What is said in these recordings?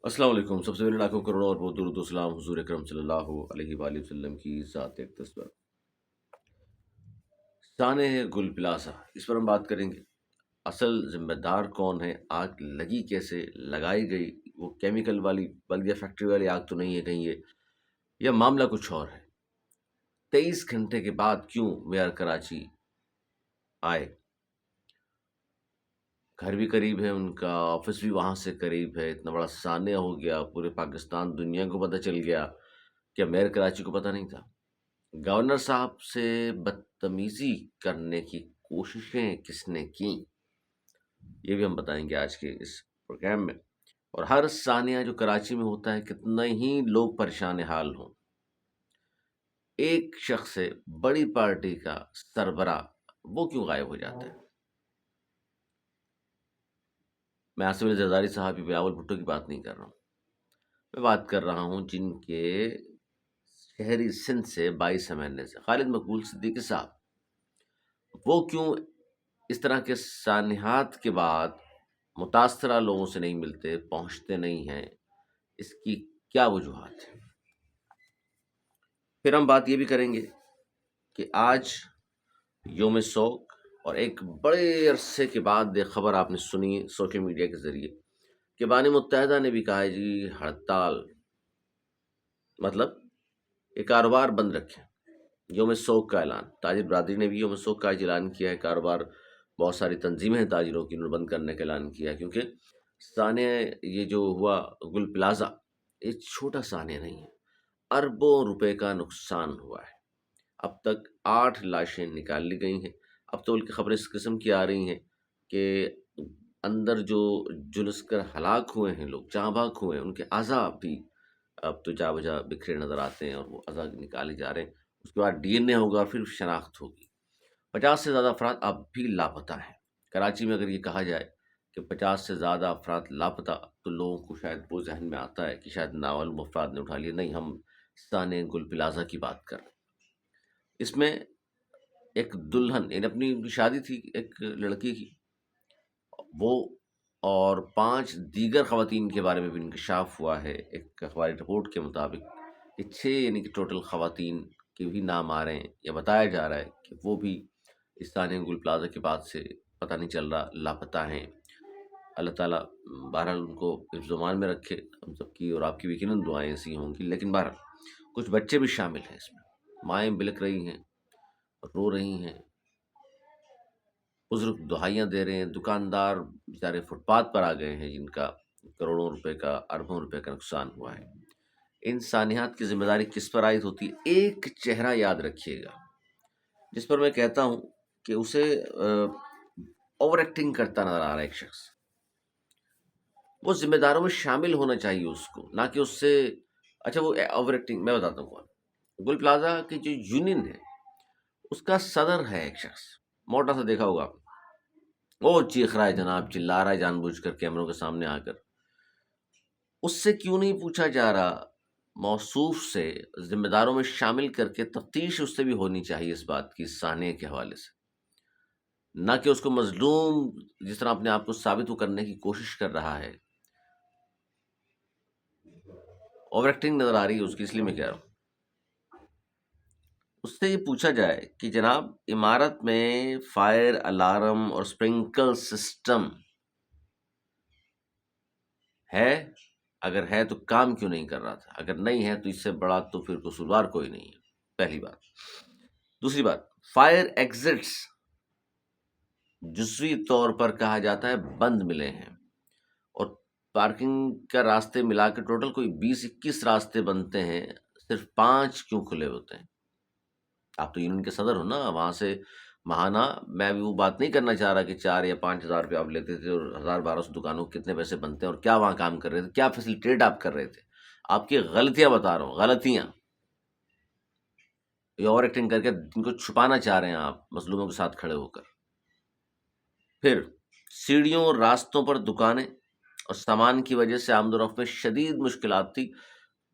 السلام علیکم. سب سے پہلے لاکھوں کروڑوں اور بہت درود و سلام حضور اکرم صلی اللہ علیہ وآلہ وسلم کی ذات اقدس پر. شان ہے گل پلازا، اس پر ہم بات کریں گے. اصل ذمہ دار کون ہے؟ آگ لگی کیسے؟ لگائی گئی وہ کیمیکل والی بلدیہ فیکٹری والی آگ تو نہیں ہے کہیں یہ معاملہ کچھ اور ہے. 23 گھنٹے کے بعد کیوں میئر کراچی آئے؟ گھر بھی قریب ہے ان کا، آفس بھی وہاں سے قریب ہے، اتنا بڑا سانحہ ہو گیا، پورے پاکستان دنیا کو پتہ چل گیا. کیا میئر کراچی کو پتہ نہیں تھا؟ گورنر صاحب سے بدتمیزی کرنے کی کوششیں کس نے کی؟ یہ بھی ہم بتائیں گے آج کے اس پروگرام میں. اور ہر ثانیہ جو کراچی میں ہوتا ہے کتنے ہی لوگ پریشان حال ہوں، ایک شخص سے بڑی پارٹی کا سربراہ وہ کیوں غائب ہو جاتا ہے؟ میں آصف علی زرداری صاحب یا بلاول بھٹو کی بات نہیں کر رہا ہوں، میں بات کر رہا ہوں جن کے شہری سندھ سے 22 سے خالد مقبول صدیقی صاحب. وہ کیوں اس طرح کے سانحات کے بعد متاثرہ لوگوں سے نہیں ملتے، پہنچتے نہیں ہیں؟ اس کی کیا وجوہات ہیں؟ پھر ہم بات یہ بھی کریں گے کہ آج یوم سوگ، اور ایک بڑے عرصے کے بعد ایک خبر آپ نے سنی سوشل میڈیا کے ذریعے کہ بانی متحدہ نے بھی کہا ہے جی ہڑتال، مطلب یہ کاروبار بند رکھیں. یوم سوگ کا اعلان، تاجر برادری نے بھی یوم سوگ کا آج اعلان کیا ہے. کاروبار بہت ساری تنظیمیں ہیں تاجروں کی، انہوں نے بند کرنے کا اعلان کیا ہے، کیونکہ سانحہ یہ جو ہوا گل پلازا، یہ چھوٹا سانحہ نہیں ہے، اربوں روپے کا نقصان ہوا ہے. اب تک 8 لاشیں نکال لی گئی ہیں. اب تو بلکہ خبریں اس قسم کی آ رہی ہیں کہ اندر جو جلس کر ہلاک ہوئے ہیں لوگ، جاں بحق ہوئے ہیں، ان کے اعضاء بھی اب تو جا بجا بکھرے نظر آتے ہیں، اور وہ اعضاء نکالے جا رہے ہیں. اس کے بعد ڈی این اے ہوگا، پھر شناخت ہوگی. 50 سے زیادہ افراد اب بھی لاپتہ ہیں. کراچی میں اگر یہ کہا جائے کہ 50 سے زیادہ افراد لاپتہ، تو لوگوں کو شاید وہ ذہن میں آتا ہے کہ شاید نامعلوم افراد نے اٹھا لیا. نہیں، ہم سانحہ گل پلازا کی بات کر رہے ہیں. اس میں ایک دلہن، یعنی اپنی شادی تھی ایک لڑکی کی، وہ اور 5 دیگر خواتین کے بارے میں بھی انکشاف ہوا ہے ایک اخباری رپورٹ کے مطابق کہ 6 یعنی کہ ٹوٹل خواتین کے بھی نام آ رہے ہیں، یا بتایا جا رہا ہے کہ وہ بھی اس سانحہ گل پلازا کے بعد سے پتہ نہیں چل رہا، لاپتہ ہیں. اللہ تعالیٰ بہرحال ان کو حفظ و امان میں رکھے. ہم سب کی اور آپ کی بھی یقیناً دعائیں ایسی ہوں گی. لیکن بہرحال کچھ بچے بھی شامل ہیں اس میں، مائیں بلک رہی ہیں، رو رہی ہیں، بزرگ دہائیاں دے رہے ہیں، دکاندار بیچارے فٹ پاتھ پر آ گئے ہیں جن کا کروڑوں روپے کا، اربوں روپے کا نقصان ہوا ہے. ان سانحات کی ذمہ داری کس پر عائد ہوتی ہے؟ ایک چہرہ یاد رکھیے گا جس پر میں کہتا ہوں کہ اسے اوور ایکٹنگ کرتا نظر آ رہا ہے ایک شخص. وہ ذمہ داروں میں شامل ہونا چاہیے اس کو، نہ کہ اس سے اچھا وہ اوور ایکٹنگ. میں بتاتا ہوں کون. گل پلازا کی جو یونین ہے اس کا صدر ہے ایک شخص، موٹا سا، دیکھا ہوگا آپ نے. وہ چیخ رہا ہے جناب، چلا رہا ہے جان بوجھ کر کیمروں کے سامنے آ کر. اس سے کیوں نہیں پوچھا جا رہا؟ موصوف سے ذمہ داروں میں شامل کر کے تفتیش اس سے بھی ہونی چاہیے اس بات کی، سانحے کے حوالے سے، نہ کہ اس کو مظلوم جس طرح اپنے آپ کو ثابت وہ کرنے کی کوشش کر رہا ہے. اوور ایکٹنگ نظر آ رہی ہے اس کی، اس لیے میں کہہ رہا ہوں. اس سے یہ پوچھا جائے کہ جناب عمارت میں فائر الارم اور سپرنکل سسٹم ہے؟ اگر ہے تو کام کیوں نہیں کر رہا تھا؟ اگر نہیں ہے تو اس سے بڑا تو پھر قصوروار کوئی نہیں ہے، پہلی بات. دوسری بات، فائر ایگزٹس جزوی طور پر کہا جاتا ہے بند ملے ہیں، اور پارکنگ کا راستے ملا کے ٹوٹل کوئی 20-21 راستے بنتے ہیں، صرف 5 کیوں کھلے ہوتے ہیں؟ آپ تو یونین کے صدر ہو نا، وہاں سے ماہانہ میں بھی وہ بات نہیں کرنا چاہ رہا کہ 4 یا 5 ہزار روپے آپ لیتے تھے اور 1,000-1,200 دکانوں کے کتنے پیسے بنتے ہیں اور کیا وہاں کام کر رہے تھے، کیا فیسیلیٹیٹ آپ کر رہے تھے. آپ کی غلطیاں بتا رہا ہوں، غلطیاں. یہ اوور ایکٹنگ کر کے جن کو چھپانا چاہ رہے ہیں آپ مظلوموں کے ساتھ کھڑے ہو کر. پھر سیڑھیوں اور راستوں پر دکانیں اور سامان کی وجہ سے آمد و رفت میں شدید مشکلات تھی.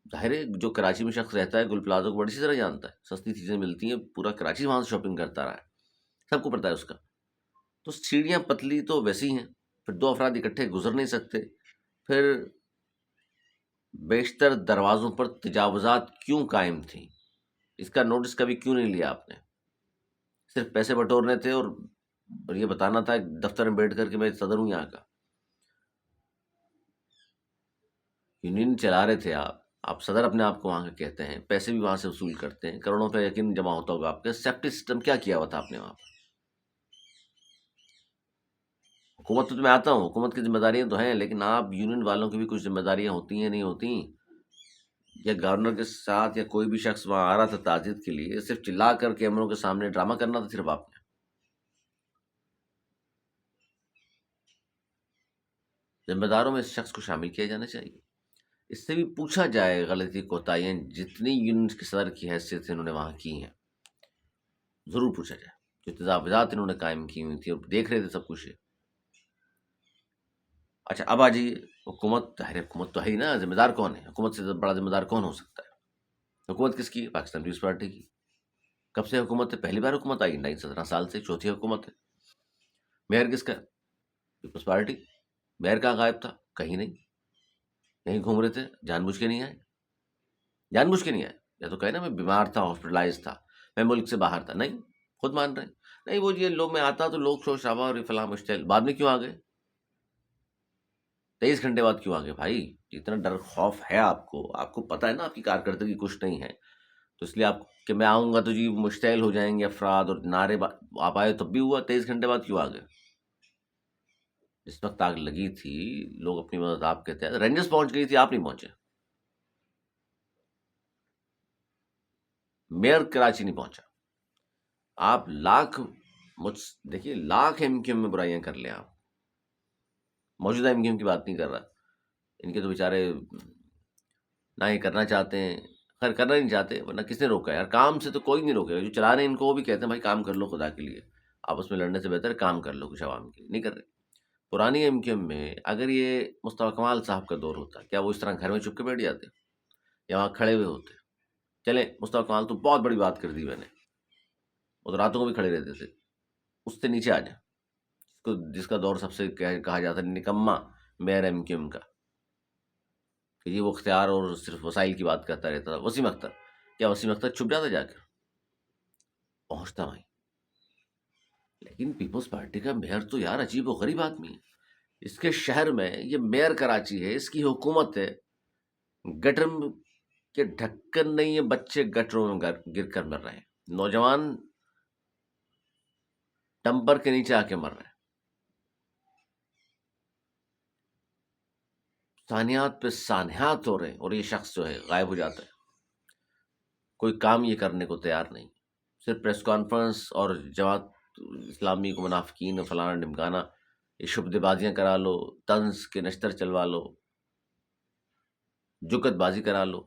ظاہر ہے جو کراچی میں شخص رہتا ہے گل پلازا کو بڑی سی طرح جانتا ہے، سستی چیزیں ملتی ہیں، پورا کراچی وہاں سے شاپنگ کرتا رہا ہے، سب کو پتہ ہے اس کا. تو سیڑھیاں پتلی تو ویسی ہیں، پھر 2 افراد اکٹھے گزر نہیں سکتے. پھر بیشتر دروازوں پر تجاوزات کیوں قائم تھیں؟ اس کا نوٹس کبھی کیوں نہیں لیا آپ نے؟ صرف پیسے بٹورنے تھے اور یہ بتانا تھا دفتر میں بیٹھ کر کہ میں صدر ہوں یہاں کا. یونین چلا رہے تھے آپ صدر اپنے آپ کو وہاں کا کہتے ہیں، پیسے بھی وہاں سے وصول کرتے ہیں، کروڑوں پہ یقین جمع ہوتا ہوگا آپ کا. سیفٹی سسٹم کیا کیا ہوا تھا آپ نے وہاں پر؟ حکومت تو میں آتا ہوں، حکومت کی ذمہ داریاں تو ہیں، لیکن آپ یونین والوں کی بھی کچھ ذمہ داریاں ہوتی ہیں نہیں ہوتی؟ یا گورنر کے ساتھ یا کوئی بھی شخص وہاں آ رہا تھا تعزیت کے لیے، صرف چلا کر کیمروں کے سامنے ڈرامہ کرنا تھا صرف آپ نے؟ ذمہ داروں میں اس شخص کو شامل کیا جانا چاہیے. اس سے بھی پوچھا جائے غلطی کوتاہیاں جتنی یونین کے صدر کی حیثیت سے انہوں نے وہاں کی ہیں، ضرور پوچھا جائے. جو تجاوزات انہوں نے قائم کی ہوئی تھی اور دیکھ رہے تھے سب کچھ. اچھا اب آ جائیے. حکومت حکومت تو ہے ہی نا، ذمہ دار کون ہے؟ حکومت سے بڑا ذمہ دار کون ہو سکتا ہے؟ حکومت کس کی ہے؟ پاکستان پیپلز پارٹی کی. کب سے حکومت ہے؟ پہلی بار حکومت آئی 17 سال سے، چوتھی حکومت ہے. میئر کس کا ہے؟ Peoples party. میئر کہاں غائب تھا؟ کہیں نہیں، یہیں گھوم رہے تھے. جان بوجھ کے نہیں آئے، جان بوجھ کے نہیں آئے. یا تو کہے نا میں بیمار تھا، ہاسپٹلائز تھا، میں ملک سے باہر تھا. نہیں، خود مان رہے ہیں. نہیں وہ یہ لوگ میں آتا تو لوگ شور شرابہ اور یہ فلاں مشتعل. بعد میں کیوں آ گئے؟ 23 گھنٹے بعد کیوں آ گئے بھائی؟ جتنا ڈر خوف ہے آپ کو پتہ ہے نا آپ کی کارکردگی کچھ نہیں ہے، تو اس لیے آپ کہ میں آؤں گا تو جی مشتعل ہو جائیں گے افراد اور نعرے آپ آئے تب بھی ہوا. 23 گھنٹے بعد کیوں آ گئے؟ جس وقت آگ لگی تھی لوگ اپنی مدد آپ کہتے ہیں، رینجرز پہنچ گئی تھی، آپ نہیں پہنچے. میئر کراچی نہیں پہنچا. آپ لاکھ مجھ دیکھیے لاکھ ایم کیو ایم میں برائیاں کر لیں آپ، موجودہ ایم کیو ایم کی بات نہیں کر رہا. ان کے تو بیچارے نہ یہ کرنا چاہتے ہیں، خیر کرنا نہیں چاہتے، ورنہ کس نے روکا یار؟ کام سے تو کوئی نہیں روکے گا. جو چلا رہے ہیں ان کو وہ بھی کہتے ہیں بھائی کام کر لو خدا کے لیے، آپس میں لڑنے سے بہتر ہے کام کر لو کچھ عوام کے لیے. نہیں کر رہے. پرانی ایم کیو ایم میں اگر یہ مصطفیٰ کمال صاحب کا دور ہوتا، کیا وہ اس طرح گھر میں چپ کے بیٹھ جاتے یا وہاں کھڑے ہوئے ہوتے؟ چلیں مصطفیٰ کمال تو بہت بڑی بات کر دی میں نے، وہ تو راتوں کو بھی کھڑے رہتے تھے. اس سے نیچے آ جائیں جس کا دور سب سے کہا جاتا ہے نکما میئر ایم کیو ایم کا، کہ یہ وہ اختیار اور صرف وسائل کی بات کرتا رہتا تھا. وسیم اختر، کیا وسیم اختر چھپ جاتا جا کر؟ پہنچتا وہیں. لیکن پیپلز پارٹی کا میئر تو یار عجیب و غریب آدمی ہے. اس کے شہر میں یہ میئر کراچی ہے، اس کی حکومت ہے. گٹر کے ڈھکن نہیں ہے، بچے گٹروں میں گر کر مر رہے ہیں، نوجوان ٹمپر کے نیچے آ کے مر رہے ہیں. سانحات پہ سانحات ہو رہے ہیں اور یہ شخص جو ہے غائب ہو جاتا ہے. کوئی کام یہ کرنے کو تیار نہیں، صرف پریس کانفرنس اور جماعت اسلامی کو منافقین فلانا ڈمکانا، یہ شبدے بازیاں کرا لو، طنز کے نشتر چلوا لو، جکت بازی کرا لو.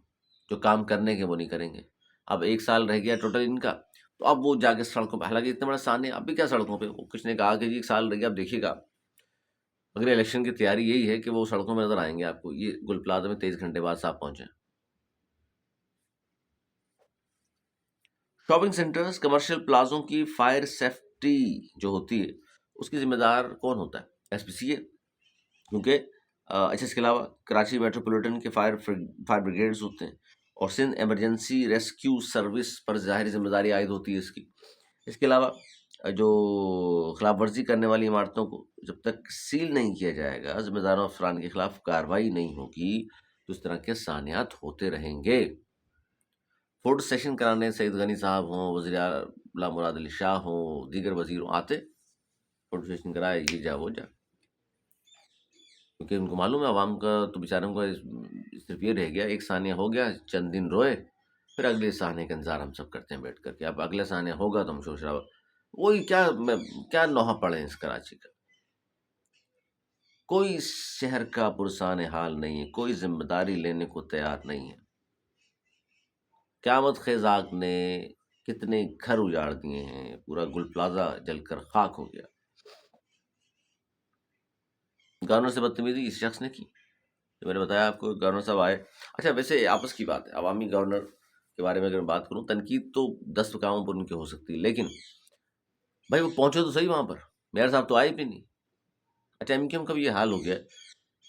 جو کام کرنے کے وہ نہیں کریں گے. اب 1 سال رہ گیا ٹوٹل ان کا، تو اب وہ جا کے سڑکوں پہ، حالانکہ اتنا بڑا سانحہ اب بھی کیا سڑکوں پہ، وہ کچھ نے کہا کہ جی 1 سال رہ گیا اب دیکھیے گا. اگلے الیکشن کی تیاری یہی ہے کہ وہ سڑکوں میں نظر آئیں گے آپ کو. یہ گل پلازا میں 23 گھنٹے بعد صاحب پہنچے. شاپنگ سینٹرز کمرشل پلازوں کی فائر سیفٹی جو ہوتی ہے اس کی ذمہ دار کون ہوتا ہے؟ ایس پی سی ہے. کیونکہ اچھا اس کے علاوہ کراچی میٹروپولیٹن کے فائر بریگیڈز ہوتے ہیں اور سندھ ایمرجنسی ریسکیو سروس پر ظاہری ذمہ داری عائد ہوتی ہے اس کی. اس کے علاوہ جو خلاف ورزی کرنے والی عمارتوں کو جب تک سیل نہیں کیا جائے گا، ذمہ داروں افراد کے خلاف کارروائی نہیں ہوگی، تو اس طرح کے سانحات ہوتے رہیں گے. فوٹو سیشن کرانے سعید غنی صاحب ہوں، وزیر اعلیٰ مراد علی شاہ ہوں، دیگر وزیروں آتے، فوٹو سیشن کرائے، یہ جا وہ جا. کیونکہ ان کو معلوم ہے عوام کا تو بیچاروں کا صرف یہ رہ گیا، 1 سانحہ ہو گیا چند دن روئے، پھر اگلے سانحے کا انتظار ہم سب کرتے ہیں بیٹھ کر کے. اب اگلے سانحہ ہوگا تو ہم شور شرابہ. وہی کیا نوحہ پڑے ہیں اس کراچی کا. کوئی شہر کا پرسان حال نہیں ہے، کوئی ذمہ داری لینے کو تیار نہیں ہے. قیامت خیز آگ نے کتنے گھر اجاڑ دیے ہیں، پورا گل پلازا جل کر خاک ہو گیا. گورنر سے بدتمیزی اس شخص نے کی، جو میں نے بتایا آپ کو. گورنر صاحب آئے. اچھا ویسے آپس کی بات ہے، عوامی گورنر کے بارے میں اگر میں بات کروں، تنقید تو 10 کاموں پر ان کی ہو سکتی ہے، لیکن بھائی وہ پہنچے تو صحیح وہاں پر. میئر صاحب تو آئے بھی نہیں. اچھا ایم کیو ایم کا بھی یہ حال ہو گیا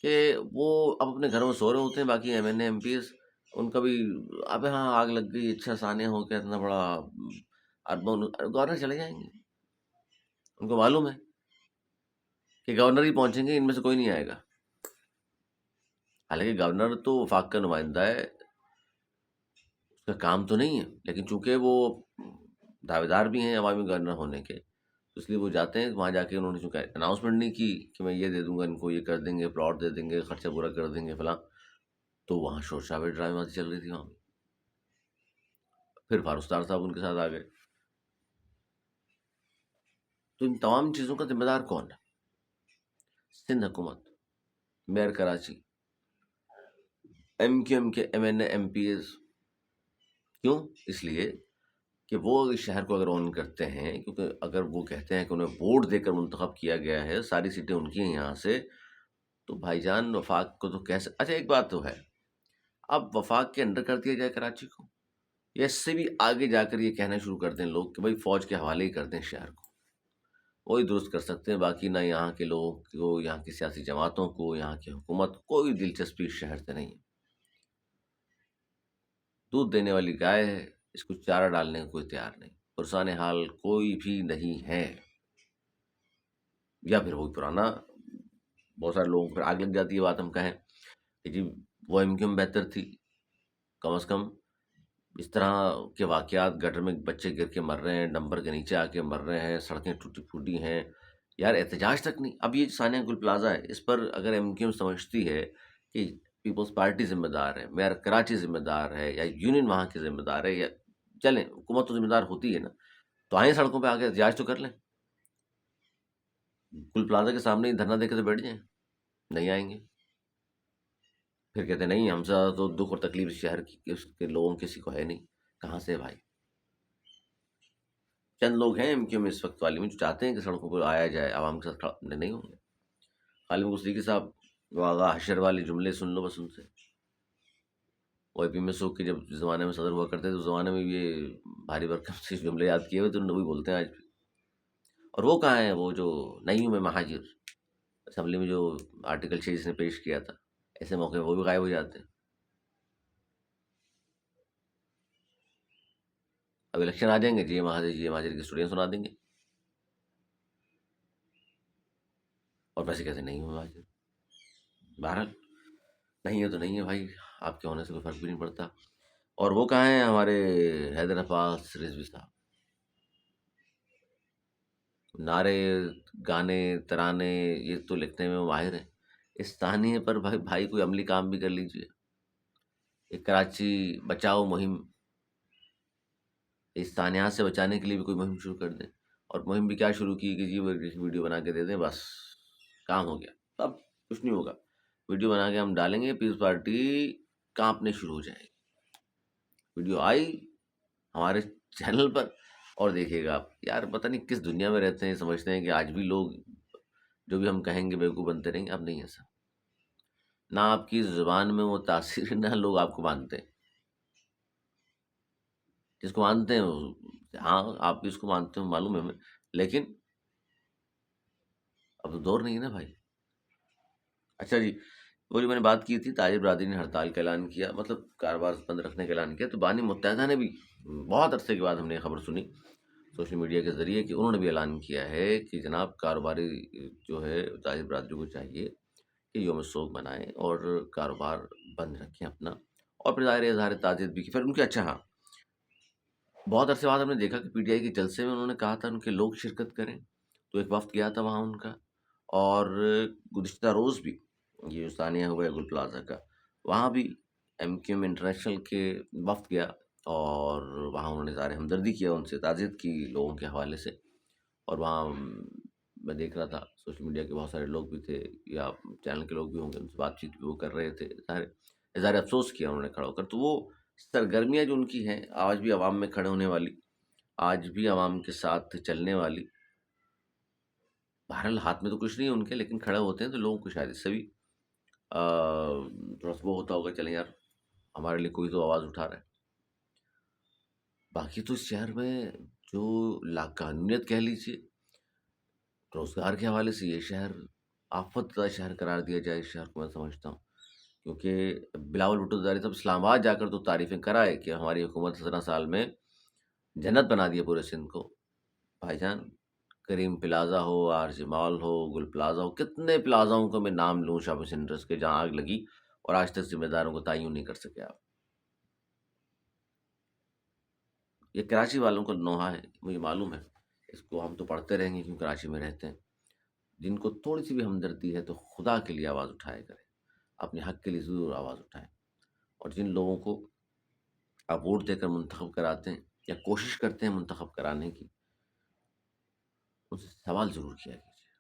کہ وہ اب اپنے گھروں میں سو رہے ہوتے ہیں، باقی M N A M P S ان کا بھی اب ہاں آگ لگ گئی، اچھا ثانیہ ہو کے اتنا بڑا اربوں گورنر چلے جائیں گے، ان کو معلوم ہے کہ گورنر ہی پہنچیں گے، ان میں سے کوئی نہیں آئے گا. حالانکہ گورنر تو وفاق کا نمائندہ ہے، اس کا کام تو نہیں ہے، لیکن چونکہ وہ دعوے دار بھی ہیں عوامی گورنر ہونے کے، تو اس لیے وہ جاتے ہیں وہاں. جا کے انہوں نے چونکہ اناؤنسمنٹ نہیں کی کہ میں یہ دے دوں گا ان کو، یہ کر دیں گے، پلاٹ دے دیں گے، خرچہ پورا کر دیں گے فلاں، تو وہاں شور شرابے ڈرامے بازی چل رہی تھی وہاں. پھر فاروق ستار صاحب ان کے ساتھ آ گئے. تو ان تمام چیزوں کا ذمہ دار کون ہے؟ سندھ حکومت، mayor Karachi, M Q M کے M N A M P As. کیوں؟ اس لیے کہ وہ اس شہر کو اگر اون کرتے ہیں، کیونکہ اگر وہ کہتے ہیں کہ انہیں ووٹ دے کر منتخب کیا گیا ہے، ساری سیٹیں ان کی ہیں یہاں سے، تو بھائی جان وفاق کو تو کیسے. اچھا ایک بات تو ہے، اب وفاق کے انڈر کر دیا جائے کراچی کو، یا اس سے بھی آگے جا کر یہ کہنا شروع کر دیں لوگ کہ بھائی فوج کے حوالے ہی کر دیں شہر کو، وہی درست کر سکتے ہیں، باقی نہ یہاں کے لوگوں کو، یہاں کی سیاسی جماعتوں کو، یہاں کی حکومت کوئی دلچسپی اس شہر سے نہیں ہے. دودھ دینے والی گائے ہے، اس کو چارہ ڈالنے کا کوئی تیار نہیں، پرسان حال کوئی بھی نہیں ہے. یا پھر وہی پرانا، بہت سارے لوگوں پر آگ لگ جاتی ہے بات ہم کہیں کہ جی وہ ایم کیو ایم بہتر تھی. کم از کم اس طرح کے واقعات، گٹر میں بچے گر کے مر رہے ہیں، ڈمپر کے نیچے آ کے مر رہے ہیں، سڑکیں ٹوٹی پھوٹی ہیں، یار احتجاج تک نہیں. اب یہ ثانیہ گل پلازا ہے، اس پر اگر ایم کیو ایم سمجھتی ہے کہ پیپلز پارٹی ذمہ دار ہے، میئر کراچی ذمہ دار ہے، یا یونین وہاں کی ذمہ دار ہے، یا چلیں حکومت تو ذمہ دار ہوتی ہے نا، تو آئیں سڑکوں پہ آ کے احتجاج تو کر لیں. گل پلازا کے سامنے ہی دھرنا دے کے تو بیٹھ جائیں. نہیں آئیں گے. پھر کہتے نہیں ہم سے زیادہ تو دکھ اور تکلیف اس شہر کی اس کے لوگوں کسی کو ہے نہیں. کہاں سے بھائی؟ چند لوگ ہیں ایم کیو ایم اس وقت والی میں جو چاہتے ہیں کہ سڑکوں پر آیا جائے، عوام کے ساتھ کھڑا نہیں ہوں گے. خالد صدیقی صاحب، وہ آغا حشر والے جملے سن لو بس ان سے. وہ اے پی میں سوکھ کے جب زمانے میں صدر ہوا کرتے تھے، اس زمانے میں بھی یہ بھاری بھرکم سے جملے یاد کیے ہوئے تو وہی بولتے ہیں آج بھی. اور وہ کہاں ہیں وہ جو نہیں ہوں میں مہاجر اسمبلی میں جو آرٹیکل 6 جس نے پیش کیا تھا، ایسے موقع وہ بھی غائب ہو جاتے ہیں. اب الیکشن آ جائیں گے، جی مہاجر کی اسٹوریاں سنا دیں گے، اور پیسے کہتے نہیں ہوں مہاجر. بہرحال نہیں ہے تو نہیں ہے بھائی، آپ کے ہونے سے کوئی فرق بھی نہیں پڑتا. اور وہ کہاں ہیں ہمارے حیدر عباس رضوی صاحب؟ نعرے، گانے، ترانے یہ تو لکھنے میں ماہر ہیں. اس ثانیے پر بھائی کوئی عملی کام بھی کر لیجیے. ایک کراچی بچاؤ مہم، اس سانحات سے بچانے کے لیے بھی کوئی مہم شروع کر دیں. اور مہم بھی کیا شروع کی کہ جی وہ ویڈیو بنا کے دے دیں، بس کام ہو گیا. اب کچھ نہیں ہوگا، ویڈیو بنا کے ہم ڈالیں گے، پیپلز پارٹی کانپنے شروع ہو جائے گی. ویڈیو آئی ہمارے چینل پر، اور دیکھیے گا آپ، یار پتہ نہیں کس دنیا میں رہتے ہیں، سمجھتے ہیں کہ آج بھی لوگ جو بھی ہم کہیں گے بیوقوف بنتے رہیں گے. اب نہیں ایسا. نہ آپ کی زبان میں وہ تاثیر ہے، نہ لوگ آپ کو مانتے ہیں. جس کو مانتے ہیں ہاں آپ بھی اس کو مانتے ہو، معلوم ہے ہمیں، لیکن اب تو دور نہیں ہے نا بھائی. اچھا جی، وہ جو میں نے بات کی تھی، تاجر برادری نے ہڑتال کا اعلان کیا، مطلب کاروبار بند رکھنے کا اعلان کیا. تو بانی متحدہ نے بھی بہت عرصے کے بعد ہم نے یہ خبر سنی سوشل میڈیا کے ذریعے کہ انہوں نے بھی اعلان کیا ہے کہ جناب کاروباری جو ہے تاجر برادری کو چاہیے کہ یوم سوگ منائیں اور کاروبار بند رکھیں اپنا. اور پھر ظاہر اظہار تعزیت بھی کی. پھر ان کے اچھا ہاں، بہت عرصے بعد ہم نے دیکھا کہ پی ٹی آئی کے جلسے میں انہوں نے کہا تھا ان کے لوگ شرکت کریں، تو ایک وفد گیا تھا وہاں ان کا. اور گزشتہ روز بھی یہ جو ثانیہ ہوا ہے گل پلازا کا، وہاں بھی ایم کیو ایم انٹرنیشنل کے وفد گیا، اور وہاں انہوں نے اظہار ہمدردی کیا ان سے، تعزیت کی لوگوں کے حوالے سے. اور وہاں میں دیکھ رہا تھا سوشل میڈیا کے بہت سارے لوگ بھی تھے، یا چینل کے لوگ بھی ہوں گے، ان سے بات چیت بھی وہ کر رہے تھے. اظہار افسوس کیا انہوں نے کھڑا ہو کر. تو وہ سرگرمیاں جو ان کی ہیں، آج بھی عوام میں کھڑے ہونے والی، آج بھی عوام کے ساتھ چلنے والی. بہرحال ہاتھ میں تو کچھ نہیں ہے ان کے، لیکن کھڑے ہوتے ہیں تو لوگوں کو شاید اس سے بھی تھوڑا سا وہ ہوتا ہوگا، چلیں یار ہمارے لیے کوئی تو آواز اٹھا رہا ہے. باقی تو اس شہر میں جو لاقانونیت کہہ لیجیے، روزگار کے حوالے سے یہ شہر آفت زدہ شہر قرار دیا جائے اس شہر کو، میں سمجھتا ہوں، کیونکہ بلاول بھٹو زرداری صاحب اسلام آباد جا کر تو تعریفیں کرائے کہ ہماری حکومت 17 سال میں جنت بنا دیا پورے سندھ کو۔ بھائی جان، کریم پلازا ہو، آر جی مال ہو، گل پلازا ہو، کتنے پلازاؤں کو میں نام لوں شاپنگ سینٹرز کے جہاں آگ لگی اور آج تک ذمہ داروں کو تعین نہیں کر سکے آپ۔ یہ کراچی والوں کو نوحہ ہے، مجھے معلوم ہے، اس کو ہم تو پڑھتے رہیں گے کیوں کراچی میں رہتے ہیں۔ جن کو تھوڑی سی بھی ہمدردی ہے تو خدا کے لیے آواز اٹھائے کریں، اپنے حق کے لیے ضرور آواز اٹھائیں۔ اور جن لوگوں کو آپ ووٹ دے کر منتخب کراتے ہیں یا کوشش کرتے ہیں منتخب کرانے کی، ان سے سوال ضرور کیا کیجیے،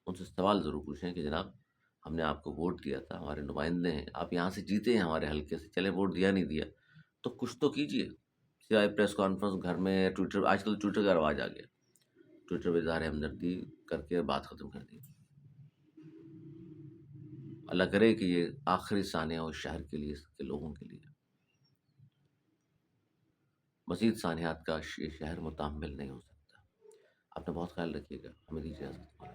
ان سے سوال ضرور پوچھیں کہ جناب ہم نے آپ کو ووٹ دیا تھا، ہمارے نمائندے ہیں، آپ یہاں سے جیتے ہیں ہمارے حلقے سے، چلے ووٹ دیا نہیں دیا تو کچھ تو کیجیے، سوائے پریس کانفرنس گھر میں، ٹویٹر، آج کل ٹویٹر کا رواج آ گیا، ٹویٹر پہ اظہار ہمدردی کر کے بات ختم کر دی۔ اللہ کرے کہ یہ آخری ثانیہ ہو اس شہر کے لیے، اس کے لوگوں کے لیے، مزید سانحات کا یہ شہر متحمل نہیں ہو سکتا۔ اپنا بہت خیال رکھیے گا، ہمیں دیجیے اجازت۔